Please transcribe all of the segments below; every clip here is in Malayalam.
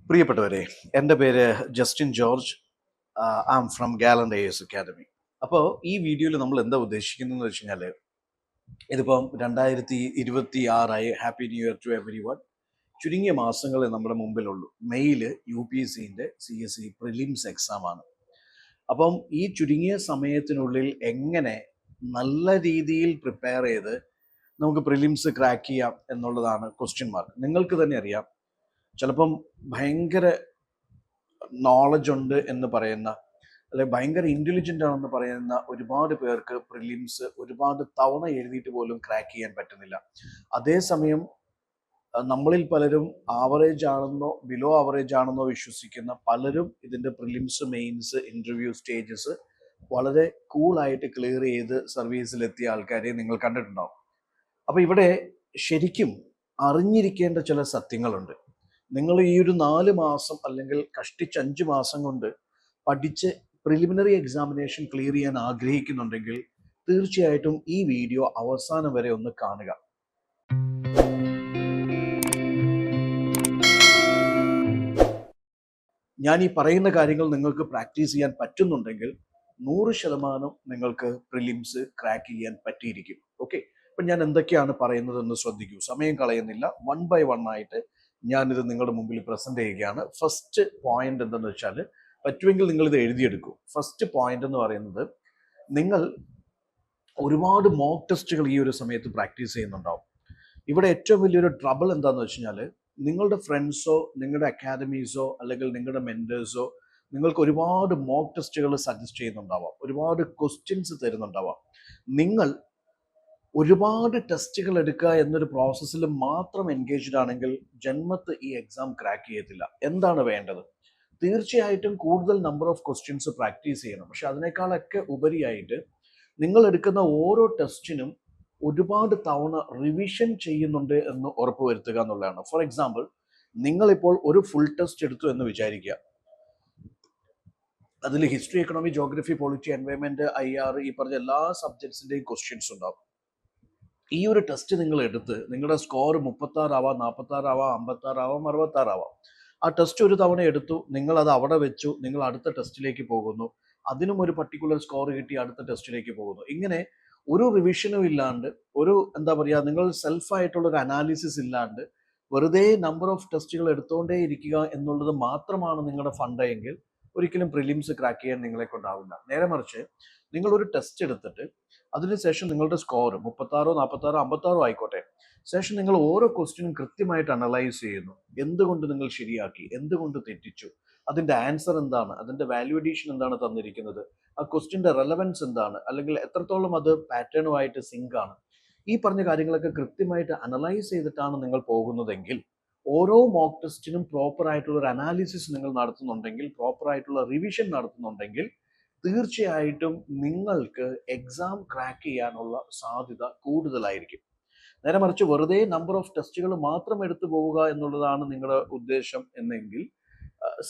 പ്രിയപ്പെട്ടവരെ, എൻ്റെ പേര് Justin George. I am from Gallant AS academy. അപ്പോൾ ഈ വീഡിയോയിൽ നമ്മൾ എന്താ ഉദ്ദേശിക്കുന്നതെന്ന് വെച്ച് കഴിഞ്ഞാൽ, ഇതിപ്പം 2026 happy new year to everyone. ചുരുങ്ങിയ മാസങ്ങളെ നമ്മുടെ മുമ്പിലുള്ളൂ. മെയ്യിൽ UPSCൻ്റെ CSE പ്രിലിംസ് എക്സാമാണ്. അപ്പം ഈ ചുരുങ്ങിയ സമയത്തിനുള്ളിൽ എങ്ങനെ നല്ല രീതിയിൽ പ്രിപ്പയർ ചെയ്ത് നമുക്ക് പ്രിലിംസ് ക്രാക്ക് ചെയ്യാം എന്നുള്ളതാണ് ക്വസ്റ്റ്യൻ മാർക്ക്. നിങ്ങൾക്ക് തന്നെ അറിയാം, ചിലപ്പം ഭയങ്കര നോളജ് ഉണ്ട് എന്ന് പറയുന്ന, അല്ലെങ്കിൽ ഭയങ്കര ഇൻ്റലിജൻ്റ് ആണെന്ന് പറയുന്ന ഒരുപാട് പേർക്ക് പ്രിലിംസ് ഒരുപാട് തവണ എഴുതിയിട്ട് പോലും ക്രാക്ക് ചെയ്യാൻ പറ്റുന്നില്ല. അതേസമയം നമ്മളിൽ പലരും ആവറേജ് ആണെന്നോ ബിലോ ആവറേജ് ആണെന്നോ വിശ്വസിക്കുന്ന പലരും ഇതിൻ്റെ പ്രിലിംസ്, മെയിൻസ്, ഇൻ്റർവ്യൂ സ്റ്റേജസ് വളരെ കൂളായിട്ട് ക്ലിയർ ചെയ്ത് സർവീസിലെത്തിയ ആൾക്കാരെ നിങ്ങൾ കണ്ടിട്ടുണ്ടാവും. അപ്പോൾ ഇവിടെ ശരിക്കും അറിഞ്ഞിരിക്കേണ്ട ചില സത്യങ്ങളുണ്ട്. നിങ്ങൾ ഈ ഒരു 4 മാസം അല്ലെങ്കിൽ കഷ്ടിച്ച് 5 മാസം കൊണ്ട് പഠിച്ച് പ്രിലിമിനറി എക്സാമിനേഷൻ ക്ലിയർ ചെയ്യാൻ ആഗ്രഹിക്കുന്നുണ്ടെങ്കിൽ തീർച്ചയായിട്ടും ഈ വീഡിയോ അവസാനം വരെ ഒന്ന് കാണുക. ഞാൻ ഈ പറയുന്ന കാര്യങ്ങൾ നിങ്ങൾക്ക് പ്രാക്ടീസ് ചെയ്യാൻ പറ്റുന്നുണ്ടെങ്കിൽ 100% നിങ്ങൾക്ക് പ്രിലിംസ് ക്രാക്ക് ചെയ്യാൻ പറ്റിയിരിക്കും. ഓക്കെ, അപ്പം ഞാൻ എന്തൊക്കെയാണ് പറയുന്നതെന്ന് ശ്രദ്ധിക്കൂ. സമയം കളയുന്നില്ല, 1 by 1 ആയിട്ട് ഞാനിത് നിങ്ങളുടെ മുമ്പിൽ പ്രസന്റ് ചെയ്യുകയാണ്. ഫസ്റ്റ് പോയിന്റ് എന്തെന്ന് വെച്ചാൽ, പറ്റുമെങ്കിൽ നിങ്ങളിത് എഴുതിയെടുക്കൂ. ഫസ്റ്റ് പോയിന്റ് എന്ന് പറയുന്നത്, നിങ്ങൾ ഒരുപാട് മോക്ക് ടെസ്റ്റുകൾ ഈ ഒരു സമയത്ത് പ്രാക്ടീസ് ചെയ്യുന്നുണ്ടാവും. ഇവിടെ ഏറ്റവും വലിയൊരു ട്രബിൾ എന്താണെന്ന് വെച്ച് കഴിഞ്ഞാൽ, നിങ്ങളുടെ ഫ്രണ്ട്സോ നിങ്ങളുടെ അക്കാദമീസോ അല്ലെങ്കിൽ നിങ്ങളുടെ മെൻറ്റേഴ്സോ നിങ്ങൾക്ക് ഒരുപാട് മോക്ക് ടെസ്റ്റുകൾ സജസ്റ്റ് ചെയ്യുന്നുണ്ടാവാം, ഒരുപാട് ക്വസ്റ്റ്യൻസ് തരുന്നുണ്ടാവാം. നിങ്ങൾ ഒരുപാട് ടെസ്റ്റുകൾ എടുക്കുക എന്നൊരു പ്രോസസ്സിൽ മാത്രം എൻഗേജ്ഡ് ആണെങ്കിൽ ജന്മത്ത് ഈ എക്സാം ക്രാക്ക് ചെയ്യത്തില്ല. എന്താണ് വേണ്ടത്? തീർച്ചയായിട്ടും കൂടുതൽ നമ്പർ ഓഫ് ക്വസ്റ്റ്യൻസ് പ്രാക്ടീസ് ചെയ്യണം. പക്ഷെ അതിനേക്കാളൊക്കെ ഉപരിയായിട്ട് നിങ്ങൾ എടുക്കുന്ന ഓരോ ടെസ്റ്റിനും ഒരുപാട് തവണ റിവിഷൻ ചെയ്യുന്നുണ്ട് എന്ന് ഉറപ്പുവരുത്തുക എന്നുള്ളതാണ്. ഫോർ എക്സാമ്പിൾ, നിങ്ങളിപ്പോൾ ഒരു ഫുൾ ടെസ്റ്റ് എടുത്തു എന്ന് വിചാരിക്കുക. അതിൽ history, economy, geography, polity, environment, IR, ഈ പറഞ്ഞ എല്ലാ സബ്ജക്ട്സിന്റെയും ക്വസ്റ്റ്യൻസ് ഉണ്ടാവും. ഈ ഒരു ടെസ്റ്റ് നിങ്ങൾ എടുത്ത് നിങ്ങളുടെ സ്കോർ 36 ആവാം, 46 ആവാം, 56 ആവാം, 66 ആവാം. ആ ടെസ്റ്റ് ഒരു തവണ എടുത്തു, നിങ്ങൾ അത് അവിടെ വെച്ചു, നിങ്ങൾ അടുത്ത ടെസ്റ്റിലേക്ക് പോകുന്നു, അതിനും ഒരു പർട്ടിക്കുലർ സ്കോർ കിട്ടി, അടുത്ത ടെസ്റ്റിലേക്ക് പോകുന്നു. ഇങ്ങനെ ഒരു റിവിഷനും ഇല്ലാണ്ട്, ഒരു എന്താ പറയുക, നിങ്ങൾ സെൽഫായിട്ടുള്ള ഒരു അനാലിസിസ് ഇല്ലാണ്ട് വെറുതെ നമ്പർ ഓഫ് ടെസ്റ്റുകൾ എടുത്തുകൊണ്ടേ ഇരിക്കുക എന്നുള്ളത് മാത്രമാണ് നിങ്ങളുടെ ഫണ്ട് എങ്കിൽ ഒരിക്കലും പ്രിലിംസ് ക്രാക്ക് ചെയ്യാൻ നിങ്ങളെ കൊണ്ടാവില്ല. നേരെ മറിച്ച് നിങ്ങൾ ഒരു ടെസ്റ്റ് എടുത്തിട്ട് അതിനുശേഷം നിങ്ങളുടെ സ്കോർ 36, 46, 56 ആയിക്കോട്ടെ, ശേഷം നിങ്ങൾ ഓരോ ക്വസ്റ്റ്യനും കൃത്യമായിട്ട് അനലൈസ് ചെയ്യുന്നു. എന്തുകൊണ്ട് നിങ്ങൾ ശരിയാക്കി, എന്തുകൊണ്ട് തെറ്റിച്ചു, അതിൻ്റെ ആൻസർ എന്താണ്, അതിൻ്റെ വാല്യൂ അഡീഷൻ എന്താണ് തന്നിരിക്കുന്നത്, ആ ക്വസ്റ്റ്യൻ്റെ റെലവൻസ് എന്താണ്, അല്ലെങ്കിൽ എത്രത്തോളം അത് പാറ്റേണുമായിട്ട് സിങ്ക് ആണ്, ഈ പറഞ്ഞ കാര്യങ്ങളൊക്കെ കൃത്യമായിട്ട് അനലൈസ് ചെയ്തിട്ടാണ് നിങ്ങൾ പോകുന്നതെങ്കിൽ, ഓരോ മോക്ക് ടെസ്റ്റിനും പ്രോപ്പർ ആയിട്ടുള്ള ഒരു അനാലിസിസ് നിങ്ങൾ നടത്തുന്നുണ്ടെങ്കിൽ, പ്രോപ്പർ ആയിട്ടുള്ള റിവിഷൻ നടത്തുന്നുണ്ടെങ്കിൽ, തീർച്ചയായിട്ടും നിങ്ങൾക്ക് എക്സാം ക്രാക്ക് ചെയ്യാനുള്ള സാധ്യത കൂടുതലായിരിക്കും. നേരെ മറിച്ച് വെറുതെ നമ്പർ ഓഫ് ടെസ്റ്റുകൾ മാത്രം എടുത്തു പോവുക എന്നുള്ളതാണ് നിങ്ങളുടെ ഉദ്ദേശം എന്നെങ്കിൽ,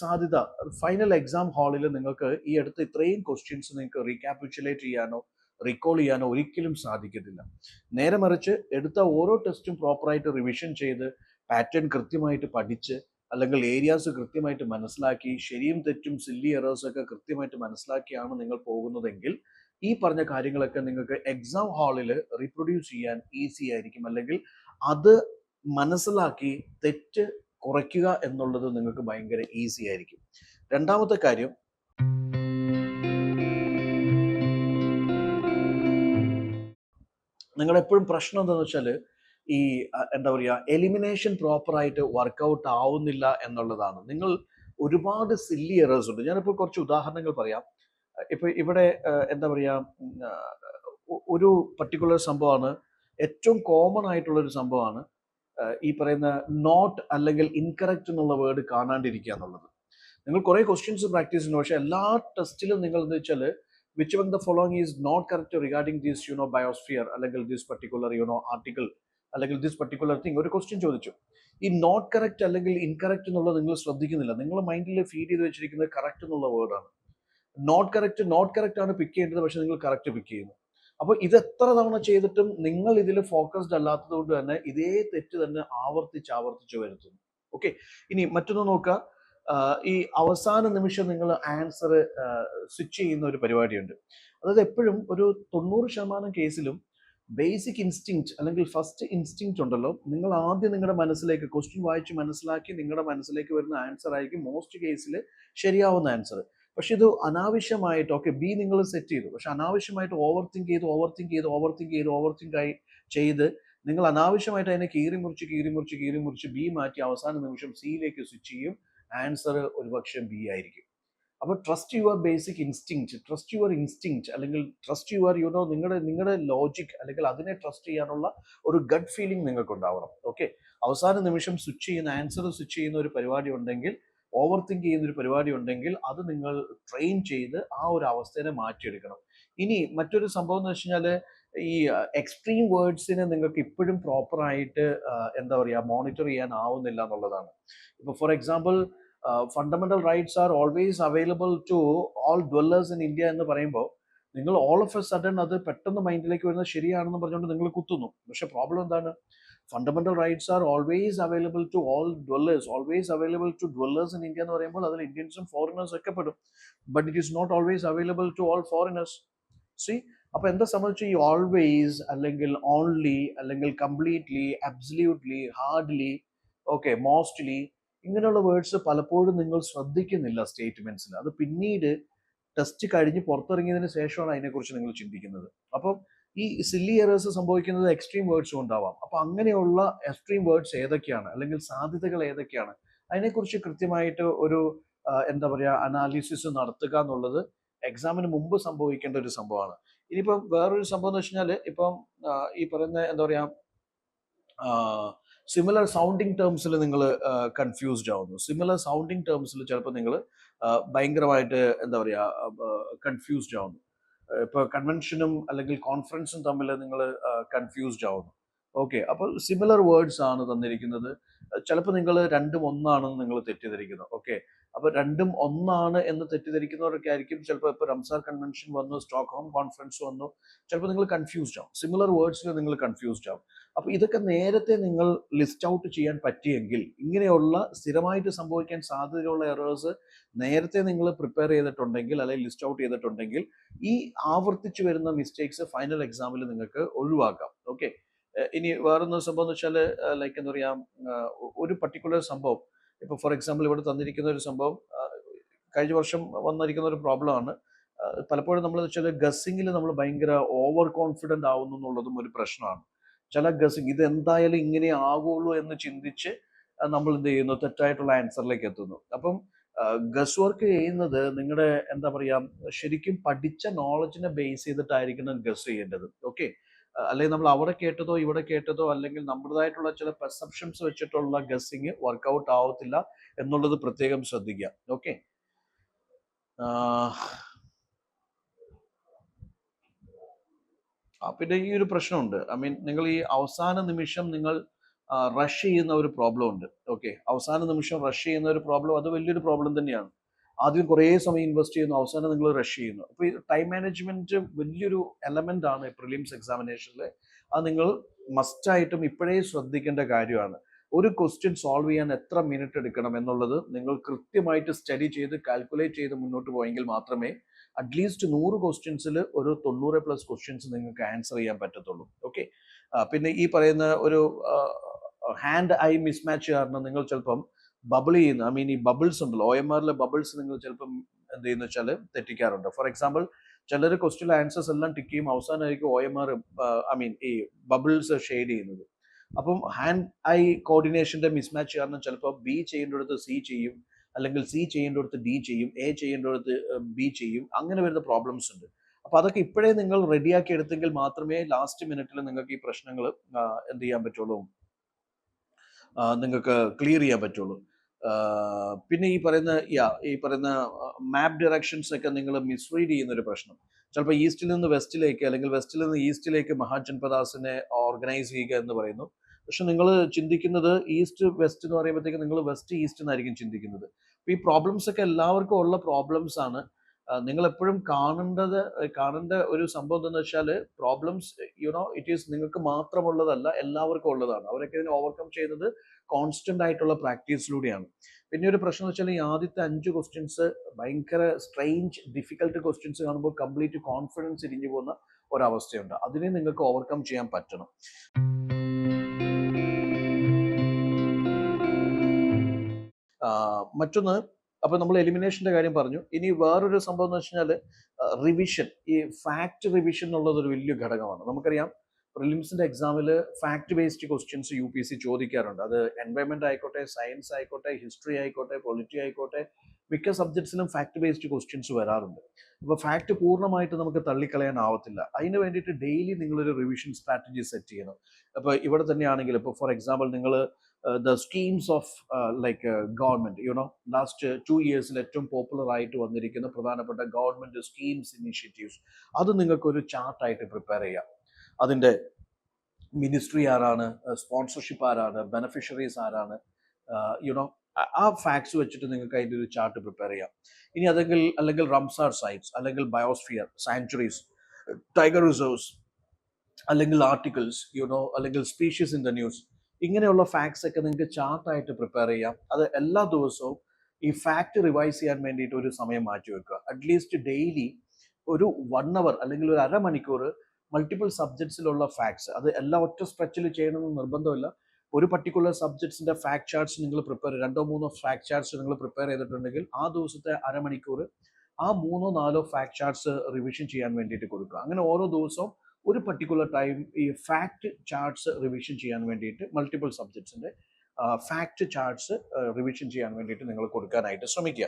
സാധ്യത ഫൈനൽ എക്സാം ഹാളിൽ നിങ്ങൾക്ക് ഈ അടുത്ത ഇത്രയും ക്വസ്റ്റ്യൻസ് നിങ്ങൾക്ക് റീക്യാപിറ്റുലേറ്റ് ചെയ്യാനോ റീകോൾ ചെയ്യാനോ ഒരിക്കലും സാധിക്കത്തില്ല. നേരെ മറിച്ച് എടുത്ത ഓരോ ടെസ്റ്റും പ്രോപ്പറായിട്ട് റിവിഷൻ ചെയ്ത് പാറ്റേൺ കൃത്യമായിട്ട് പഠിച്ച്, അല്ലെങ്കിൽ ഏരിയാസ് കൃത്യമായിട്ട് മനസ്സിലാക്കി, ശരിയും തെറ്റും സില്ലി എറേഴ്സ് ഒക്കെ കൃത്യമായിട്ട് മനസ്സിലാക്കിയാണ് നിങ്ങൾ പോകുന്നതെങ്കിൽ, ഈ പറഞ്ഞ കാര്യങ്ങളൊക്കെ നിങ്ങൾക്ക് എക്സാം ഹാളിൽ റീപ്രൊഡ്യൂസ് ചെയ്യാൻ ഈസി ആയിരിക്കും. അല്ലെങ്കിൽ അത് മനസ്സിലാക്കി തെറ്റ് കുറയ്ക്കുക എന്നുള്ളത് നിങ്ങൾക്ക് ഭയങ്കര ഈസി ആയിരിക്കും. രണ്ടാമത്തെ കാര്യം, നിങ്ങളുടെ എപ്പോഴും പ്രശ്നം എന്താണെന്ന് വെച്ചാൽ, ഈ എന്താ പറയുക, എലിമിനേഷൻ പ്രോപ്പറായിട്ട് വർക്കൗട്ട് ആവുന്നില്ല എന്നുള്ളതാണ്. നിങ്ങൾ ഒരുപാട് സില്ലി എറേഴ്സ് ഉണ്ട്. ഞാനിപ്പോൾ കുറച്ച് ഉദാഹരണങ്ങൾ പറയാം. ഇപ്പൊ ഇവിടെ എന്താ പറയുക, ഒരു പർട്ടിക്കുലർ സംഭവമാണ്, ഏറ്റവും കോമൺ ആയിട്ടുള്ളൊരു സംഭവമാണ് ഈ പറയുന്ന നോട്ട് അല്ലെങ്കിൽ ഇൻകറക്റ്റ് എന്നുള്ള വേർഡ് കാണാണ്ടിരിക്കുക എന്നുള്ളത്. നിങ്ങൾ കുറേ ക്വസ്റ്റ്യൻസ് പ്രാക്ടീസ് ചെയ്യുന്നു, പക്ഷേ എല്ലാ ടെസ്റ്റിലും നിങ്ങൾ എന്ന് വെച്ചാൽ which among the following is not correct regarding this biosphere, അല്ലെങ്കിൽ this particular article, അല്ലെങ്കിൽ this particular thing, ഒരു ക്വസ്റ്റ്യൻ ചോദിച്ചു. ഈ നോട്ട് കറക്റ്റ് അല്ലെങ്കിൽ ഇൻകറക്റ്റ് എന്നുള്ളത് നിങ്ങൾ ശ്രദ്ധിക്കുന്നില്ല. നിങ്ങൾ മൈൻഡിൽ ഫീഡ് ചെയ്ത് വെച്ചിരിക്കുന്നത് കറക്റ്റ് എന്നുള്ള വേർഡാണ്. നോട്ട് കറക്റ്റ് ആണ് പിക്ക് ചെയ്യേണ്ടത്, പക്ഷെ നിങ്ങൾ കറക്റ്റ് പിക്ക് ചെയ്യുന്നു. അപ്പോൾ ഇത് എത്ര തവണ ചെയ്തിട്ടും നിങ്ങൾ ഇതിൽ ഫോക്കസ്ഡ് അല്ലാത്തത് കൊണ്ട് തന്നെ ഇതേ തെറ്റ് തന്നെ ആവർത്തിച്ച് വരുത്തുന്നു. ഓക്കെ, ഇനി മറ്റൊന്ന് നോക്കുക. ഈ അവസാന നിമിഷം നിങ്ങൾ ആൻസർ സ്വിച്ച് ചെയ്യുന്ന ഒരു പരിപാടിയുണ്ട്. അതായത് എപ്പോഴും ഒരു 90% കേസിലും ബേസിക് ഇൻസ്റ്റിങ്ക്റ്റ് അല്ലെങ്കിൽ ഫസ്റ്റ് ഇൻസ്റ്റിങ്ക്റ്റ് ഉണ്ടല്ലോ, നിങ്ങൾ ആദ്യം നിങ്ങളുടെ മനസ്സിലേക്ക് ക്വസ്റ്റ്യൻ വായിച്ച് മനസ്സിലാക്കി നിങ്ങളുടെ മനസ്സിലേക്ക് വരുന്ന ആൻസർ ആയിരിക്കും മോസ്റ്റ് കേസിൽ ശരിയാവുന്ന ആൻസർ. പക്ഷെ ഇത് അനാവശ്യമായിട്ട്, ഓക്കെ ബി നിങ്ങൾ സെറ്റ് ചെയ്തു, പക്ഷെ അനാവശ്യമായിട്ട് ഓവർ തിങ്ക് ചെയ്ത് ഓവർ തിങ്ക് ചെയ്ത് ഓവർ തിങ്ക് ചെയ്ത് ഓവർ തിങ്ക് ആയി ചെയ്ത് നിങ്ങൾ അനാവശ്യമായിട്ട് അതിനെ കീറി മുറിച്ച് ബി മാറ്റി അവസാന നിമിഷം സിയിലേക്ക് സ്വിച്ച് ചെയ്യും. ആൻസർ ഒരുപക്ഷെ ബി ആയിരിക്കും. അപ്പോൾ trust your basic instinct, trust your instinct, അല്ലെങ്കിൽ ട്രസ്റ്റ് യുവർ നിങ്ങളുടെ ലോജിക്, അല്ലെങ്കിൽ അതിനെ ട്രസ്റ്റ് ചെയ്യാനുള്ള ഒരു ഗട്ട് ഫീലിംഗ് നിങ്ങൾക്ക് ഉണ്ടാവണം. ഓക്കെ, അവസാന നിമിഷം സ്വിച്ച് ചെയ്യുന്ന ആൻസർ സ്വിച്ച് ചെയ്യുന്ന ഒരു പരിപാടി ഉണ്ടെങ്കിൽ, ഓവർ തിങ്ക് ചെയ്യുന്ന ഒരു പരിപാടി ഉണ്ടെങ്കിൽ, അത് നിങ്ങൾ ട്രെയിൻ ചെയ്ത് ആ ഒരു അവസ്ഥയെ മാറ്റിയെടുക്കണം. ഇനി മറ്റൊരു സംഭവം എന്ന് വെച്ച് കഴിഞ്ഞാൽ, ഈ എക്സ്ട്രീം വേർഡ്സിനെ നിങ്ങൾക്ക് ഇപ്പോഴും പ്രോപ്പറായിട്ട് എന്താ പറയുക മോണിറ്റർ ചെയ്യാൻ ആവുന്നില്ല എന്നുള്ളതാണ്. ഇപ്പോൾ for example, fundamental rights are always available to all dwellers in India എന്ന് പറയുമ്പോൾ, നിങ്ങൾ ഓൾ ഓഫ് എ സഡൻ അത് പെട്ടെന്ന് മൈൻഡിലേക്ക് വരുന്നത് ശരിയാണെന്ന് പറഞ്ഞുകൊണ്ട് നിങ്ങൾ കുത്തുന്നു. പക്ഷെ പ്രോബ്ലം എന്താണ്? Fundamental rights are always available to all dwellers, always available to dwellers in India എന്ന് പറയുമ്പോൾ അതിൽ ഇന്ത്യൻസും ഫോറിനേഴ്സ് ഒക്കെ പെടും. But it is not always available to all foreigners. See, അപ്പൊ എന്താ സംബന്ധിച്ച് ഈ ഓൾവേസ്, അല്ലെങ്കിൽ ഓൺലി, അല്ലെങ്കിൽ completely, absolutely, hardly, okay, mostly, ഇങ്ങനെയുള്ള വേർഡ്സ് പലപ്പോഴും നിങ്ങൾ ശ്രദ്ധിക്കുന്നില്ല സ്റ്റേറ്റ്മെന്റ്സിൽ. അത് പിന്നീട് ടെസ്റ്റ് കഴിഞ്ഞ് പുറത്തിറങ്ങിയതിന് ശേഷമാണ് അതിനെക്കുറിച്ച് നിങ്ങൾ ചിന്തിക്കുന്നത്. അപ്പം ഈ സില്ലി എറേഴ്സ് സംഭവിക്കുന്നത് എക്സ്ട്രീം വേർഡ്സും ഉണ്ടാവാം. അപ്പൊ അങ്ങനെയുള്ള എക്സ്ട്രീം വേർഡ്സ് ഏതൊക്കെയാണ്, അല്ലെങ്കിൽ സാധ്യതകൾ ഏതൊക്കെയാണ്, അതിനെക്കുറിച്ച് കൃത്യമായിട്ട് ഒരു എന്താ പറയുക അനാലിസിസ് നടത്തുക എന്നുള്ളത് എക്സാമിന് മുമ്പ് സംഭവിക്കേണ്ട ഒരു സംഭവമാണ്. ഇനിയിപ്പം വേറൊരു സംഭവം എന്ന് വെച്ച് കഴിഞ്ഞാൽ, ഇപ്പം ഈ പറയുന്ന എന്താ പറയാ സിമിലർ സൗണ്ടിങ് ടേംസിൽ നിങ്ങൾ കൺഫ്യൂസ്ഡ് ആവുന്നു. സിമിലർ സൗണ്ടിങ് ടേംസിൽ ചിലപ്പോൾ നിങ്ങൾ ഭയങ്കരമായിട്ട് എന്താ പറയുക കൺഫ്യൂസ്ഡ് ആവുന്നു. ഇപ്പോൾ കൺവെൻഷനും അല്ലെങ്കിൽ കോൺഫറൻസും തമ്മിൽ നിങ്ങൾ കൺഫ്യൂസ്ഡ് ആവുന്നു. ഓക്കെ, അപ്പോൾ സിമിലർ വേർഡ്സ് ആണ് തന്നിരിക്കുന്നത്. ചിലപ്പോൾ നിങ്ങൾ രണ്ടും ഒന്നാണെന്ന് നിങ്ങൾ തെറ്റിദ്ധരിക്കുന്നു. ഓക്കെ, അപ്പോൾ രണ്ടും ഒന്നാണ് എന്ന് തെറ്റിദ്ധരിക്കുന്നവരൊക്കെ ആയിരിക്കും ചിലപ്പോൾ. ഇപ്പോൾ റംസാർ കൺവെൻഷൻ വന്നു, സ്റ്റോക്ക്ഹോം കോൺഫറൻസ് വന്നു, ചിലപ്പോൾ നിങ്ങൾ കൺഫ്യൂസ്ഡ് ആവും, സിമിലർ വേർഡ്സിൽ നിങ്ങൾ കൺഫ്യൂസ്ഡ് ആവും. അപ്പോൾ ഇതൊക്കെ നേരത്തെ നിങ്ങൾ ലിസ്റ്റ് ഔട്ട് ചെയ്യാൻ പറ്റിയെങ്കിൽ, ഇങ്ങനെയുള്ള സ്ഥിരമായിട്ട് സംഭവിക്കാൻ സാധ്യതയുള്ള എറേഴ്സ് നേരത്തെ നിങ്ങൾ പ്രിപ്പയർ ചെയ്തിട്ടുണ്ടെങ്കിൽ, അല്ലെങ്കിൽ ലിസ്റ്റ് ഔട്ട് ചെയ്തിട്ടുണ്ടെങ്കിൽ, ഈ ആവർത്തിച്ചു വരുന്ന മിസ്റ്റേക്സ് ഫൈനൽ എക്സാമിൽ നിങ്ങൾക്ക് ഒഴിവാക്കാം. ഓക്കെ, ഇനി വേറൊന്ന് സംഭവം എന്ന് വെച്ചാൽ, ലൈക്ക് എന്താ പറയുക, ഒരു പർട്ടിക്കുലർ സംഭവം, ഇപ്പോൾ ഫോർ എക്സാമ്പിൾ ഇവിടെ തന്നിരിക്കുന്ന ഒരു സംഭവം കഴിഞ്ഞ വർഷം വന്നിരിക്കുന്ന ഒരു പ്രോബ്ലമാണ്. പലപ്പോഴും നമ്മൾ വെച്ചാൽ ഗസ്സിങ്ങിൽ നമ്മൾ ഭയങ്കര ഓവർ കോൺഫിഡൻ്റ് ആവുന്നു എന്നുള്ളതും ഒരു പ്രശ്നമാണ്. ചില ഗസ്സിങ് ഇത് എന്തായാലും ഇങ്ങനെ ആകുള്ളൂ എന്ന് ചിന്തിച്ച് നമ്മൾ എന്ത് ചെയ്യുന്നു, തെറ്റായിട്ടുള്ള ആൻസറിലേക്ക് എത്തുന്നു. അപ്പം ഗസ് വർക്ക് ചെയ്യുന്നത് നിങ്ങളുടെ എന്താ പറയുക ശരിക്കും പഠിച്ച നോളജിനെ ബേസ് ചെയ്തിട്ടായിരിക്കണം ഗസ് ചെയ്യേണ്ടത്. ഓക്കെ, അല്ലെങ്കിൽ നമ്മൾ അവിടെ കേട്ടതോ ഇവിടെ കേട്ടതോ, അല്ലെങ്കിൽ നമ്മുടേതായിട്ടുള്ള ചില പെർസെപ്ഷൻസ് വെച്ചിട്ടുള്ള ഗസ്സിങ് വർക്കൗട്ട് ആവത്തില്ല എന്നുള്ളത് പ്രത്യേകം ശ്രദ്ധിക്കുക. ഓക്കെ, പിന്നെ ഈ ഒരു പ്രശ്നമുണ്ട്. ഐ മീൻ, നിങ്ങൾ ഈ അവസാന നിമിഷം നിങ്ങൾ റഷ് ചെയ്യുന്ന ഒരു പ്രോബ്ലം ഉണ്ട്. ഓക്കെ, അവസാന നിമിഷം റഷ് ചെയ്യുന്ന ഒരു പ്രോബ്ലം, അത് വലിയൊരു പ്രോബ്ലം തന്നെയാണ്. ആദ്യം കുറേ സമയം ഇൻവെസ്റ്റ് ചെയ്യുന്നു, അവസാനം നിങ്ങൾ റഷ് ചെയ്യുന്നു. അപ്പോൾ ഈ ടൈം മാനേജ്മെന്റ് വലിയൊരു എലമെന്റ് ആണ് പ്രിലിംസ് എക്സാമിനേഷനിൽ. അത് നിങ്ങൾ മസ്റ്റായിട്ടും ഇപ്പോഴേ ശ്രദ്ധിക്കേണ്ട കാര്യമാണ്. ഒരു ക്വസ്റ്റ്യൻ സോൾവ് ചെയ്യാൻ എത്ര മിനിറ്റ് എടുക്കണം എന്നുള്ളത് നിങ്ങൾ കൃത്യമായിട്ട് സ്റ്റഡി ചെയ്ത് കാൽക്കുലേറ്റ് ചെയ്ത് മുന്നോട്ട് പോയെങ്കിൽ മാത്രമേ അറ്റ്ലീസ്റ്റ് 100 ക്വസ്റ്റ്യൻസിൽ ഒരു 90+ ക്വസ്റ്റ്യൻസ് നിങ്ങൾക്ക് ആൻസർ ചെയ്യാൻ പറ്റത്തുള്ളൂ. ഓക്കെ, പിന്നെ ഈ പറയുന്ന ഒരു ഹാൻഡ് ഐ മിസ്മാച്ച് കാരണം നിങ്ങൾ ചിലപ്പം ബബിൾ ചെയ്യുന്ന, ഐ മീൻ ഈ ബബിൾസ് ഉണ്ടല്ലോ, OMRലെ ബബിൾസ് നിങ്ങൾ ചിലപ്പം എന്ത് ചെയ്യുന്ന വെച്ചാൽ തെറ്റിക്കാറുണ്ട്. ഫോർ എക്സാമ്പിൾ, ചിലർ ക്വസ്റ്റ്യൻ ആൻസേഴ്സ് എല്ലാം ടിക്ക് ചെയ്യും, അവസാനമായിരിക്കും OMR ഐ മീൻ ഈ ബബിൾസ് ഷെയ്ഡ് ചെയ്യുന്നത്. അപ്പം ഹാൻഡ് ഐ കോർഡിനേഷന്റെ മിസ്മാച്ച് കാരണം ചിലപ്പോൾ ബി ചെയ്യേണ്ടടുത്ത് സി ചെയ്യും, അല്ലെങ്കിൽ സി ചെയ്യേണ്ടടുത്ത് ഡി ചെയ്യും, എ ചെയ്യേണ്ടടുത്ത് ബി ചെയ്യും. അങ്ങനെ വരുന്ന പ്രോബ്ലംസ് ഉണ്ട്. അപ്പോൾ അതൊക്കെ ഇപ്പോഴേ നിങ്ങൾ റെഡിയാക്കി എടുത്തെങ്കിൽ മാത്രമേ ലാസ്റ്റ് മിനിറ്റിൽ നിങ്ങൾക്ക് ഈ പ്രശ്നങ്ങൾ എന്ത് ചെയ്യാൻ പറ്റുള്ളൂ, നിങ്ങൾക്ക് ക്ലിയർ ചെയ്യാൻ പറ്റുള്ളൂ. പിന്നെ ഈ പറയുന്ന മാപ്പ് ഡയറക്ഷൻസ് ഒക്കെ നിങ്ങൾ മിസ്റീഡ് ചെയ്യുന്ന ഒരു പ്രശ്നം. ചിലപ്പോൾ ഈസ്റ്റിൽ നിന്ന് വെസ്റ്റിലേക്ക്, അല്ലെങ്കിൽ വെസ്റ്റിൽ നിന്ന് ഈസ്റ്റിലേക്ക് മഹാജൻപദാസിനെ ഓർഗനൈസ് ചെയ്യുക എന്ന് പറയുന്നു. പക്ഷെ നിങ്ങൾ ചിന്തിക്കുന്നത് ഈസ്റ്റ് വെസ്റ്റ് എന്ന് പറയുമ്പോഴത്തേക്ക് നിങ്ങൾ വെസ്റ്റ് ഈസ്റ്റ് എന്നായിരിക്കും ചിന്തിക്കുന്നത്. അപ്പോൾ ഈ പ്രോബ്ലംസ് ഒക്കെ എല്ലാവർക്കും ഉള്ള പ്രോബ്ലംസ് ആണ്. നിങ്ങൾ എപ്പോഴും കാണേണ്ട ഒരു സംഭവം എന്താണെന്ന് വെച്ചാൽ, പ്രോബ്ലംസ് ഇറ്റ് ഈസ് നിങ്ങൾക്ക് മാത്രമുള്ളതല്ല, എല്ലാവർക്കും ഉള്ളതാണ്. അവരൊക്കെ ഇതിനെ ഓവർകം ചെയ്യുന്നത് കോൺസ്റ്റന്റ് ആയിട്ടുള്ള പ്രാക്ടീസിലൂടെയാണ്. പിന്നെ ഒരു പ്രശ്നം എന്ന് വെച്ചാൽ ഈ ആദ്യത്തെ 5 ക്വസ്റ്റ്യൻസ് ഭയങ്കര സ്ട്രെയിഞ്ച് ഡിഫിക്കൽട്ട് ക്വസ്റ്റ്യൻസ് കാണുമ്പോൾ കംപ്ലീറ്റ് കോൺഫിഡൻസ് ഇരിഞ്ഞു പോകുന്ന ഒരവസ്ഥയുണ്ട്. അതിനെ നിങ്ങൾക്ക് ഓവർകം ചെയ്യാൻ പറ്റണം. മറ്റൊന്ന്, അപ്പൊ നമ്മൾ എലിമിനേഷന്റെ കാര്യം പറഞ്ഞു. ഇനി വേറൊരു സംഭവം എന്ന് വെച്ച് കഴിഞ്ഞാൽ റിവിഷൻ. ഈ ഫാക്ട് റിവിഷൻ എന്നുള്ളത് ഒരു വലിയ ഘടകമാണ്. നമുക്കറിയാം പ്രിലിംസിന്റെ എക്സാമിൽ ഫാക്ട് ബേസ്ഡ് ക്വസ്റ്റ്യൻസ് UPSC ചോദിക്കാറുണ്ട്. അത് എൻവയൺമെന്റ് ആയിക്കോട്ടെ, സയൻസ് ആയിക്കോട്ടെ, ഹിസ്റ്ററി ആയിക്കോട്ടെ, പൊളിറ്റി ആയിക്കോട്ടെ, മിക്ക സബ്ജക്ട്സിലും ഫാക്ട് ബേസ്ഡ് ക്വസ്റ്റ്യൻസ് വരാറുണ്ട്. അപ്പോൾ ഫാക്ട് പൂർണ്ണമായിട്ട് നമുക്ക് തള്ളിക്കളയാനാവത്തില്ല. അതിന് വേണ്ടിയിട്ട് ഡെയിലി നിങ്ങളൊരു റിവിഷൻ സ്ട്രാറ്റജി സെറ്റ് ചെയ്യണം. അപ്പോൾ ഇവിടെ തന്നെയാണെങ്കിൽ ഇപ്പോൾ ഫോർ എക്സാമ്പിൾ നിങ്ങൾ the schemes of government, last 2 ഇയേഴ്സിൽ ഏറ്റവും പോപ്പുലർ ആയിട്ട് വന്നിരിക്കുന്ന പ്രധാനപ്പെട്ട ഗവൺമെന്റ് സ്കീംസ്, ഇനിഷ്യേറ്റീവ്സ്, അത് നിങ്ങൾക്കൊരു ചാർട്ടായിട്ട് പ്രിപ്പയർ ചെയ്യാം. അതിൻ്റെ മിനിസ്ട്രി ആരാണ്, സ്പോൺസർഷിപ്പ് ആരാണ്, ബെനഫിഷ്യറീസ് ആരാണ്, ആ ഫാക്ട്സ് വെച്ചിട്ട് നിങ്ങൾക്ക് അതിൻ്റെ ഒരു ചാർട്ട് പ്രിപ്പയർ ചെയ്യാം. ഇനി അല്ലെങ്കിൽ റംസാർ സൈറ്റ്സ്, അല്ലെങ്കിൽ ബയോസ്ഫിയർ, സാങ്ച്വറീസ്, ടൈഗർ റിസർവ്സ്, അല്ലെങ്കിൽ ആർട്ടിക്കിൾസ്, അല്ലെങ്കിൽ സ്പീഷീസ് ഇൻ ദ ന്യൂസ്, ഇങ്ങനെയുള്ള ഫാക്ട്സ് ഒക്കെ നിങ്ങൾക്ക് ചാർട്ടായിട്ട് പ്രിപ്പയർ ചെയ്യാം. അത് എല്ലാ ദിവസവും ഈ ഫാക്ട് റിവൈസ് ചെയ്യാൻ വേണ്ടിയിട്ട് ഒരു സമയം മാറ്റി വെക്കുക. അറ്റ്ലീസ്റ്റ് ഡെയിലി ഒരു 1 hour അല്ലെങ്കിൽ ഒരു അരമണിക്കൂർ മൾട്ടിപ്പിൾ സബ്ജക്ട്സിലുള്ള ഫാക്ട്സ്, അത് എല്ലാം ഒറ്റ സ്ട്രെച്ചിൽ ചെയ്യണമെന്ന് നിർബന്ധമില്ല. ഒരു പർട്ടിക്കുലർ സബ്ജക്ട്സിന്റെ ഫാക്ട് ചാർട്ട്സ് നിങ്ങൾ പ്രിപ്പയർ 2-3 ഫാക്ട് ചാർട്ട്സ് നിങ്ങൾ പ്രിപ്പയർ ചെയ്തിട്ടുണ്ടെങ്കിൽ ആ ദിവസത്തെ അരമണിക്കൂർ ആ 3-4 ഫാക്ട് ചാർട്ട്സ് റിവിഷൻ ചെയ്യാൻ വേണ്ടിയിട്ട് കൊടുക്കുക. അങ്ങനെ ഓരോ ദിവസവും ഒരു പർട്ടിക്കുലർ ടൈം ഈ ഫാക്ട് ചാർട്ട്സ് റിവിഷൻ ചെയ്യാൻ വേണ്ടിയിട്ട് മൾട്ടിപ്പിൾ സബ്ജക്ട്സിന്റെ ഫാക്ട് ചാർട്ട്സ് റിവിഷൻ ചെയ്യാൻ വേണ്ടിയിട്ട് നിങ്ങൾ കൊടുക്കാനായിട്ട് ശ്രമിക്കുക.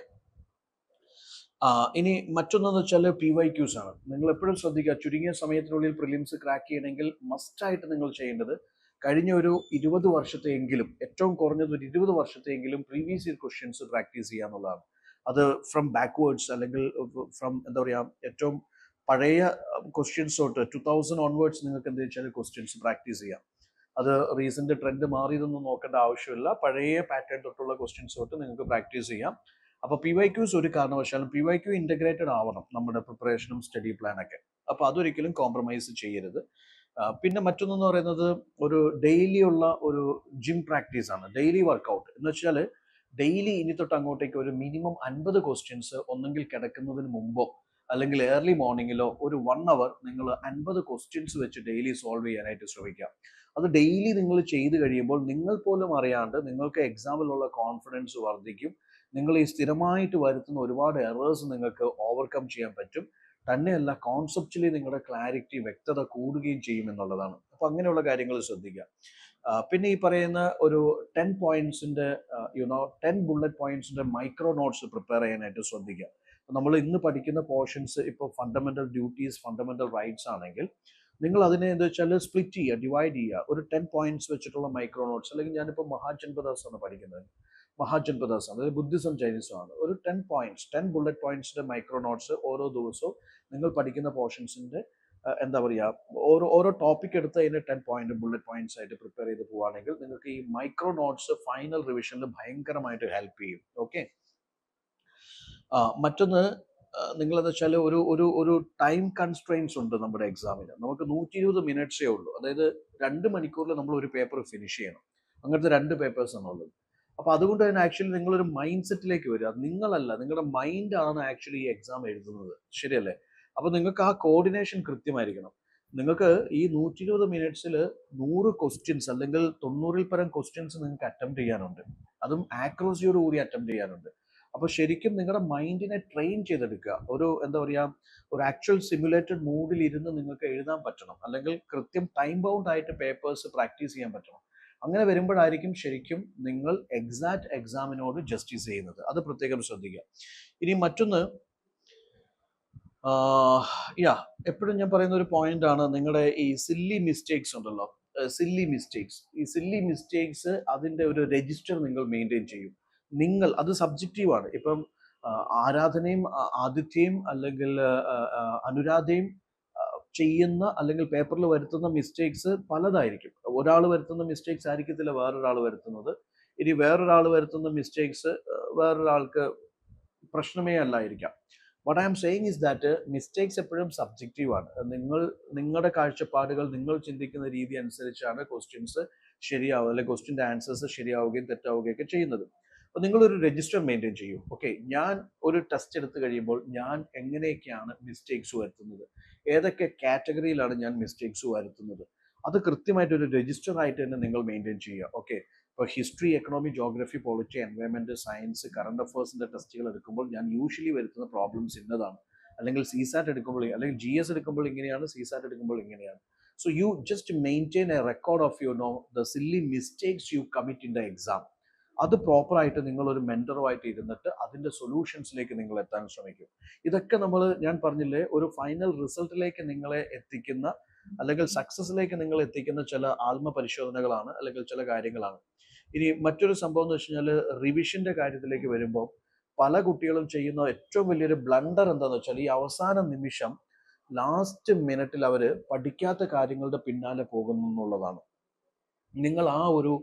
ഇനി മറ്റൊന്നെന്ന് വെച്ചാൽ PYQs ആണ്. നിങ്ങൾ എപ്പോഴും ശ്രദ്ധിക്കുക, ചുരുങ്ങിയ സമയത്തിനുള്ളിൽ പ്രിലിംസ് ക്രാക്ക് ചെയ്യണമെങ്കിൽ മസ്റ്റായിട്ട് നിങ്ങൾ ചെയ്യേണ്ടത് കഴിഞ്ഞ ഒരു 20 വർഷത്തെയെങ്കിലും, ഏറ്റവും കുറഞ്ഞത് ഒരു 20 വർഷത്തെയെങ്കിലും പ്രീവിയസ് ഇയർ ക്വസ്റ്റ്യൻസ് പ്രാക്ടീസ് ചെയ്യുക എന്നുള്ളതാണ്. അത് ഫ്രം ബാക്ക്വേർഡ്സ് അല്ലെങ്കിൽ ഫ്രം എന്താ പറയുക, ഏറ്റവും പഴയ ക്വസ്റ്റ്യൻസ് തൊട്ട് 2000 ഓൺവേർഡ്സ് നിങ്ങൾക്ക് എന്താ വെച്ചാൽ ക്വസ്റ്റ്യൻസ് പ്രാക്ടീസ് ചെയ്യാം. അത് റീസെന്റ് ട്രെൻഡ് മാറിയതൊന്നും നോക്കേണ്ട ആവശ്യമില്ല. പഴയ പാറ്റേൺ തൊട്ടുള്ള ക്വസ്റ്റ്യൻസ് തൊട്ട് നിങ്ങൾക്ക് പ്രാക്ടീസ് ചെയ്യാം. അപ്പോൾ PYQs ഒരു കാരണവശാലും PYQ ഇന്റഗ്രേറ്റഡ് ആവണം നമ്മുടെ പ്രിപ്പറേഷനും സ്റ്റഡി പ്ലാനൊക്കെ. അപ്പോൾ അതൊരിക്കലും കോംപ്രമൈസ് ചെയ്യരുത്. പിന്നെ മറ്റൊന്നെന്ന് പറയുന്നത് ഒരു ഡെയിലി ഉള്ള ഒരു ജിം പ്രാക്ടീസ് ആണ്. ഡെയിലി വർക്കൗട്ട് എന്ന് വെച്ചാൽ ഡെയിലി ഇനി തൊട്ട് അങ്ങോട്ടേക്ക് ഒരു മിനിമം 50 ക്വസ്റ്റ്യൻസ് ഒന്നെങ്കിൽ കിടക്കുന്നതിന് മുമ്പോ അല്ലെങ്കിൽ ഏർലി മോർണിംഗിലോ ഒരു 1 hour നിങ്ങൾ 50 ക്വസ്റ്റ്യൻസ് വെച്ച് ഡെയിലി സോൾവ് ചെയ്യാനായിട്ട് ശ്രമിക്കുക. അത് ഡെയിലി നിങ്ങൾ ചെയ്ത് കഴിയുമ്പോൾ നിങ്ങൾ പോലും അറിയാണ്ട് നിങ്ങൾക്ക് എക്സാമിലുള്ള കോൺഫിഡൻസ് വർദ്ധിക്കും. നിങ്ങൾ ഈ സ്ഥിരമായിട്ട് വരുത്തുന്ന ഒരുപാട് എറേഴ്സ് നിങ്ങൾക്ക് ഓവർകം ചെയ്യാൻ പറ്റും. തന്നെയല്ല, കോൺസെപ്ച്വലി നിങ്ങളുടെ ക്ലാരിറ്റി, വ്യക്തത കൂടുകയും ചെയ്യും എന്നുള്ളതാണ്. അപ്പോൾ അങ്ങനെയുള്ള കാര്യങ്ങൾ ശ്രദ്ധിക്കുക. പിന്നെ ഈ പറയുന്ന ഒരു 10 പോയിന്റ്സിന്റെ 10 ബുള്ളറ്റ് പോയിന്റ്സിന്റെ മൈക്രോ നോട്ട്സ് പ്രിപ്പയർ ചെയ്യാനായിട്ട് ശ്രദ്ധിക്കുക. നമ്മൾ ഇന്ന് പഠിക്കുന്ന പോർഷൻസ് ഇപ്പോൾ ഫണ്ടമെന്റൽ ഡ്യൂട്ടീസ്, ഫണ്ടമെന്റൽ റൈറ്റ്സ് ആണെങ്കിൽ നിങ്ങൾ അതിനെ എന്താ വെച്ചാൽ സ്പ്ലിറ്റ് ചെയ്യുക, ഡിവൈഡ് ചെയ്യുക. ഒരു 10 പോയിന്റ്സ് വെച്ചിട്ടുള്ള മൈക്രോ നോട്ട്സ്, അല്ലെങ്കിൽ ഞാനിപ്പോൾ മഹാജൻപദാസ് ആണ് പഠിക്കുന്നത്, മഹാജൻപദാസ് ആണ്, അതായത് ബുദ്ധിസം ചൈനീസും ആണ്. ഒരു 10 പോയിന്റ്സ്, 10 ബുള്ളറ്റ് പോയിന്റ്സിന്റെ മൈക്രോ നോട്ട്സ് ഓരോ ദിവസവും നിങ്ങൾ പഠിക്കുന്ന പോർഷൻസിന്റെ എന്താ പറയുക, ഓരോ ടോപ്പിക് എടുത്ത് അതിന്റെ 10 പോയിന്റ് ബുള്ളറ്റ് പോയിന്റ്സ് ആയിട്ട് പ്രിപ്പയർ ചെയ്ത് പോവുകയാണെങ്കിൽ നിങ്ങൾക്ക് ഈ മൈക്രോ നോട്ട്സ് ഫൈനൽ റിവിഷനിൽ ഭയങ്കരമായിട്ട് ഹെൽപ്പ് ചെയ്യും. ഓക്കെ. മറ്റൊന്ന്, നിങ്ങളെന്ന് വെച്ചാൽ ഒരു ടൈം കൺസ്ട്രെയിൻസ് ഉണ്ട് നമ്മുടെ എക്സാമിന്. നമുക്ക് 120 മിനിറ്റ്സേ ഉള്ളൂ. അതായത് 2 മണിക്കൂറിൽ നമ്മൾ ഒരു പേപ്പർ ഫിനിഷ് ചെയ്യണം. അങ്ങനത്തെ 2 പേപ്പേഴ്സ് ആണ് ഉള്ളത്. അപ്പോൾ അതുകൊണ്ട് തന്നെ ആക്ച്വലി നിങ്ങളൊരു മൈൻഡ് സെറ്റിലേക്ക് വരിക. നിങ്ങളല്ല, നിങ്ങളുടെ മൈൻഡാണ് ആക്ച്വലി ഈ എക്സാം എഴുതുന്നത്. ശരിയല്ലേ? അപ്പോൾ നിങ്ങൾക്ക് ആ കോർഡിനേഷൻ കൃത്യമായിരിക്കണം. നിങ്ങൾക്ക് ഈ 120 മിനിറ്റ്സിൽ 100 ക്വസ്റ്റ്യൻസ് അല്ലെങ്കിൽ 90-ൽ പരം ക്വസ്റ്റ്യൻസ് നിങ്ങൾക്ക് അറ്റംപ്റ്റ് ചെയ്യാനുണ്ട്. അതും ആക്യുറസിയോട് കൂടി അറ്റംപ്റ്റ് ചെയ്യാനുണ്ട്. അപ്പോൾ ശരിക്കും നിങ്ങളുടെ മൈൻഡിനെ ട്രെയിൻ ചെയ്തെടുക്കുക. ഒരു എന്താ പറയുക, ഒരു ആക്ച്വൽ സിമുലേറ്റഡ് മൂഡിൽ ഇരുന്ന് നിങ്ങൾക്ക് എഴുതാൻ പറ്റണം. അല്ലെങ്കിൽ കൃത്യം ടൈം ബൗണ്ട് ആയിട്ട് പേപ്പേഴ്സ് പ്രാക്ടീസ് ചെയ്യാൻ പറ്റണം. അങ്ങനെ വരുമ്പോഴായിരിക്കും ശരിക്കും നിങ്ങൾ എക്സാക്ട് എക്സാമിനോട് ജസ്റ്റിസ് ചെയ്യുന്നത്. അത് പ്രത്യേകം ശ്രദ്ധിക്കുക. ഇനി മറ്റൊന്ന്, എപ്പോഴും ഞാൻ പറയുന്ന ഒരു പോയിന്റ് ആണ്, നിങ്ങളുടെ ഈ സില്ലി മിസ്റ്റേക്സ് ഉണ്ടല്ലോ, സില്ലി മിസ്റ്റേക്സ് അതിന്റെ ഒരു രജിസ്റ്റർ നിങ്ങൾ മെയിൻറ്റെയിൻ ചെയ്യും. നിങ്ങൾ അത് സബ്ജക്റ്റീവ് ആണ്. ഇപ്പം ആരാധനയും ആദിത്യയും അല്ലെങ്കിൽ അനുരാധയും ചെയ്യുന്ന അല്ലെങ്കിൽ പേപ്പറിൽ വരുത്തുന്ന മിസ്റ്റേക്സ് പലതായിരിക്കും. ഒരാൾ വരുത്തുന്ന മിസ്റ്റേക്സ് ആയിരിക്കത്തില്ല വേറൊരാൾ വരുത്തുന്നത്. ഇനി വേറൊരാൾ വരുത്തുന്ന മിസ്റ്റേക്സ് വേറൊരാൾക്ക് പ്രശ്നമേ അല്ലായിരിക്കാം. What I am saying is that mistakes എപ്പോഴും സബ്ജക്റ്റീവ് ആണ്. നിങ്ങളുടെ കാഴ്ചപ്പാടുകൾ, നിങ്ങൾ ചിന്തിക്കുന്ന രീതി അനുസരിച്ചാണ് ക്വസ്റ്റ്യൻസ് ശരിയാവുക, അല്ലെങ്കിൽ ക്വസ്റ്റിൻ്റെ ആൻസേഴ്സ് ശരിയാവുകയും തെറ്റാവുകയൊക്കെ ചെയ്യുന്നത്. അപ്പോൾ നിങ്ങളൊരു രജിസ്റ്റർ മെയിൻറ്റെയിൻ ചെയ്യൂ. ഓക്കെ, ഞാൻ ഒരു ടെസ്റ്റ് എടുത്ത് കഴിയുമ്പോൾ ഞാൻ എങ്ങനെയൊക്കെയാണ് മിസ്റ്റേക്സ് വരുത്തുന്നത്, ഏതൊക്കെ കാറ്റഗറിയിലാണ് ഞാൻ മിസ്റ്റേക്സ് വരുത്തുന്നത്, അത് കൃത്യമായിട്ടൊരു രജിസ്റ്റർ ആയിട്ട് തന്നെ നിങ്ങൾ മെയിൻറ്റെയിൻ ചെയ്യുക. ഓക്കെ, ഇപ്പോൾ history, economy, geography, polity, environment, science, current അഫേഴ്സിൻ്റെ ടെസ്റ്റുകൾ എടുക്കുമ്പോൾ ഞാൻ യൂഷ്വലി വരുത്തുന്ന പ്രോബ്ലംസ് ഇന്നതാണ്, അല്ലെങ്കിൽ സിസാറ്റ് എടുക്കുമ്പോൾ, അല്ലെങ്കിൽ GS എടുക്കുമ്പോൾ ഇങ്ങനെയാണ്, സിസാറ്റ് എടുക്കുമ്പോൾ ഇങ്ങനെയാണ്. So you just maintain A record of the silly mistakes U commit in the exam. അത് പ്രോപ്പറായിട്ട് നിങ്ങളൊരു മെൻറ്ററുമായിട്ട് ഇരുന്നിട്ട് അതിൻ്റെ സൊല്യൂഷൻസിലേക്ക് നിങ്ങൾ എത്താൻ ശ്രമിക്കും. ഇതൊക്കെ ഞാൻ പറഞ്ഞില്ലേ, ഒരു ഫൈനൽ റിസൾട്ടിലേക്ക് നിങ്ങളെ എത്തിക്കുന്ന, അല്ലെങ്കിൽ സക്സസിലേക്ക് നിങ്ങൾ എത്തിക്കുന്ന ചില ആത്മപരിശോധനകളാണ്, അല്ലെങ്കിൽ ചില കാര്യങ്ങളാണ്. ഇനി മറ്റൊരു സംഭവം എന്ന് വെച്ച് കഴിഞ്ഞാൽ, റിവിഷൻ്റെ കാര്യത്തിലേക്ക് വരുമ്പോൾ പല കുട്ടികളും ചെയ്യുന്ന ഏറ്റവും വലിയൊരു ബ്ലണ്ടർ എന്താണെന്ന് വെച്ചാൽ, ഈ അവസാന നിമിഷം ലാസ്റ്റ് മിനിറ്റിൽ അവർ പഠിക്കാത്ത കാര്യങ്ങളുടെ പിന്നാലെ പോകുന്നു എന്നുള്ളതാണ്. നിങ്ങൾ ആ ഒരു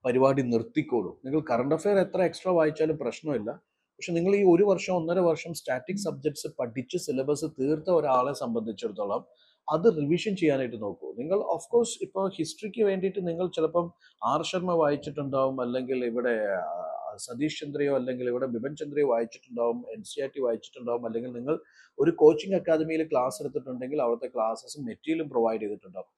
പരിപാടി നിർത്തിക്കോളൂ. നിങ്ങൾ കറണ്ട് അഫെയർ എത്ര എക്സ്ട്രാ വായിച്ചാലും പ്രശ്നമില്ല. പക്ഷെ നിങ്ങൾ ഈ 1 വർഷം 1.5 വർഷം സ്റ്റാറ്റിക് സബ്ജക്ട്സ് പഠിച്ച് സിലബസ് തീർത്ത ഒരാളെ സംബന്ധിച്ചിടത്തോളം അത് റിവിഷൻ ചെയ്യാനായിട്ട് നോക്കൂ. നിങ്ങൾ ഓഫ് കോഴ്സ് ഇപ്പോൾ ഹിസ്റ്ററിക്ക് വേണ്ടിയിട്ട് നിങ്ങൾ ചിലപ്പം ആർ ശർമ്മ വായിച്ചിട്ടുണ്ടാവും, അല്ലെങ്കിൽ ഇവിടെ സതീഷ് ചന്ദ്രയോ, അല്ലെങ്കിൽ ഇവിടെ ബിപിൻ ചന്ദ്രയോ വായിച്ചിട്ടുണ്ടാവും, NCERT വായിച്ചിട്ടുണ്ടാവും, അല്ലെങ്കിൽ നിങ്ങൾ ഒരു കോച്ചിങ് അക്കാദമിയിൽ ക്ലാസ് എടുത്തിട്ടുണ്ടെങ്കിൽ അവിടുത്തെ ക്ലാസ്സസും മെറ്റീരിയലും പ്രൊവൈഡ് ചെയ്തിട്ടുണ്ടാവും.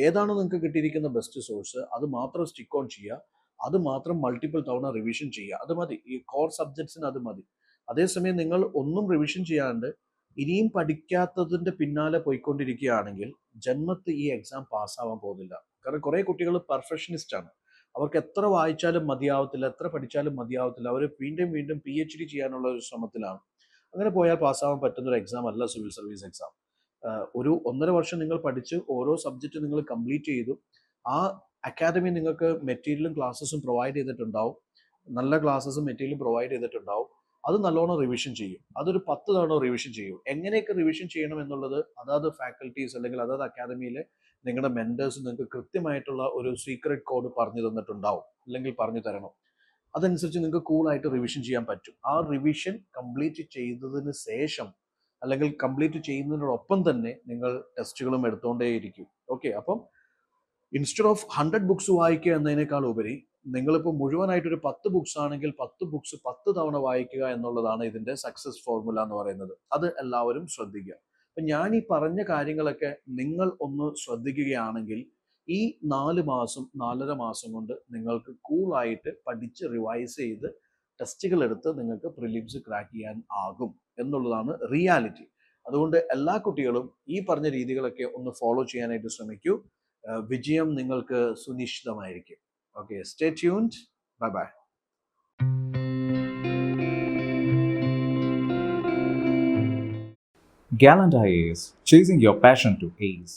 ഏതാണോ നിങ്ങൾക്ക് കിട്ടിയിരിക്കുന്ന ബെസ്റ്റ് സോഴ്സ് അത് മാത്രം സ്റ്റിക്ക് ഓൺ ചെയ്യുക, അത് മാത്രം മൾട്ടിപ്പിൾ തവണ റിവിഷൻ ചെയ്യുക. അത് മതി, ഈ കോർ സബ്ജക്ട്സിന് അത് മതി. അതേസമയം നിങ്ങൾ ഒന്നും റിവിഷൻ ചെയ്യാണ്ട് ഇനിയും പഠിക്കാത്തതിൻ്റെ പിന്നാലെ പോയിക്കൊണ്ടിരിക്കുകയാണെങ്കിൽ ജന്മത്ത് ഈ എക്സാം പാസ്സാവാൻ പോകുന്നില്ല. കാരണം കുറേ കുട്ടികൾ പെർഫെക്ഷനിസ്റ്റ് ആണ്. അവർക്ക് എത്ര വായിച്ചാലും മതിയാവത്തില്ല, എത്ര പഠിച്ചാലും മതിയാവത്തില്ല. അവർ വീണ്ടും വീണ്ടും PhD ചെയ്യാനുള്ള ഒരു ശ്രമത്തിലാണ്. അങ്ങനെ പോയാൽ പാസ്സാവാൻ പറ്റുന്നൊരു എക്സാം അല്ല സിവിൽ സർവീസ് എക്സാം. ഒരു 1.5 വർഷം നിങ്ങൾ പഠിച്ച് ഓരോ സബ്ജക്റ്റ് നിങ്ങൾ കംപ്ലീറ്റ് ചെയ്തു. ആ അക്കാദമി നിങ്ങൾക്ക് മെറ്റീരിയലും ക്ലാസ്സസും പ്രൊവൈഡ് ചെയ്തിട്ടുണ്ടാവും, നല്ല ക്ലാസ്സസും മെറ്റീരിയലും പ്രൊവൈഡ് ചെയ്തിട്ടുണ്ടാവും. അത് നല്ലോണം റിവിഷൻ ചെയ്യും. അതൊരു 10 തവണ റിവിഷൻ ചെയ്യും. എങ്ങനെയൊക്കെ റിവിഷൻ ചെയ്യണം എന്നുള്ളത് അതാത് ഫാക്കൽറ്റീസ്, അല്ലെങ്കിൽ അതാത് അക്കാദമിയിലെ നിങ്ങളുടെ മെൻറ്റേഴ്സ് നിങ്ങൾക്ക് കൃത്യമായിട്ടുള്ള ഒരു സീക്രട്ട് കോഡ് പറഞ്ഞു തന്നിട്ടുണ്ടാവും, അല്ലെങ്കിൽ പറഞ്ഞു തരണം. അതനുസരിച്ച് നിങ്ങൾക്ക് കൂളായിട്ട് റിവിഷൻ ചെയ്യാൻ പറ്റും. ആ റിവിഷൻ കംപ്ലീറ്റ് ചെയ്തതിന് ശേഷം, അല്ലെങ്കിൽ കംപ്ലീറ്റ് ചെയ്യുന്നതിനോടൊപ്പം തന്നെ നിങ്ങൾ ടെസ്റ്റുകളും എടുത്തുകൊണ്ടേയിരിക്കും. ഓക്കെ, അപ്പം ഇൻസ്റ്റെഡ് ഓഫ് 100 ബുക്സ് വായിക്കുക എന്നതിനേക്കാൾ ഉപരി നിങ്ങളിപ്പോൾ മുഴുവനായിട്ടൊരു 10 ബുക്സ് ആണെങ്കിൽ 10 ബുക്സ് 10 തവണ വായിക്കുക എന്നുള്ളതാണ് ഇതിൻ്റെ സക്സസ് ഫോർമുല എന്ന് പറയുന്നത്. അത് എല്ലാവരും ശ്രദ്ധിക്കുക. അപ്പം ഞാൻ ഈ പറഞ്ഞ കാര്യങ്ങളൊക്കെ നിങ്ങൾ ഒന്ന് ശ്രദ്ധിക്കുകയാണെങ്കിൽ ഈ 4 മാസം 4.5 മാസം കൊണ്ട് നിങ്ങൾക്ക് കൂളായിട്ട് പഠിച്ച് റിവൈസ് ചെയ്ത് ടെസ്റ്റുകൾ എടുത്ത് നിങ്ങൾക്ക് പ്രിലിംസ് ക്രാക്ക് ചെയ്യാൻ ആകും എന്നുള്ളതാണ് റിയാലിറ്റി. അതുകൊണ്ട് എല്ലാ കുട്ടികളും ഈ പറഞ്ഞ രീതികളൊക്കെ ഒന്ന് ഫോളോ ചെയ്യാനായിട്ട് ശ്രമിക്കൂ. വിജയം നിങ്ങൾക്ക് സുനിശ്ചിതമായിരിക്കും. Okay, stay tuned. Bye bye. Gallant IAS, chasing your passion to ace.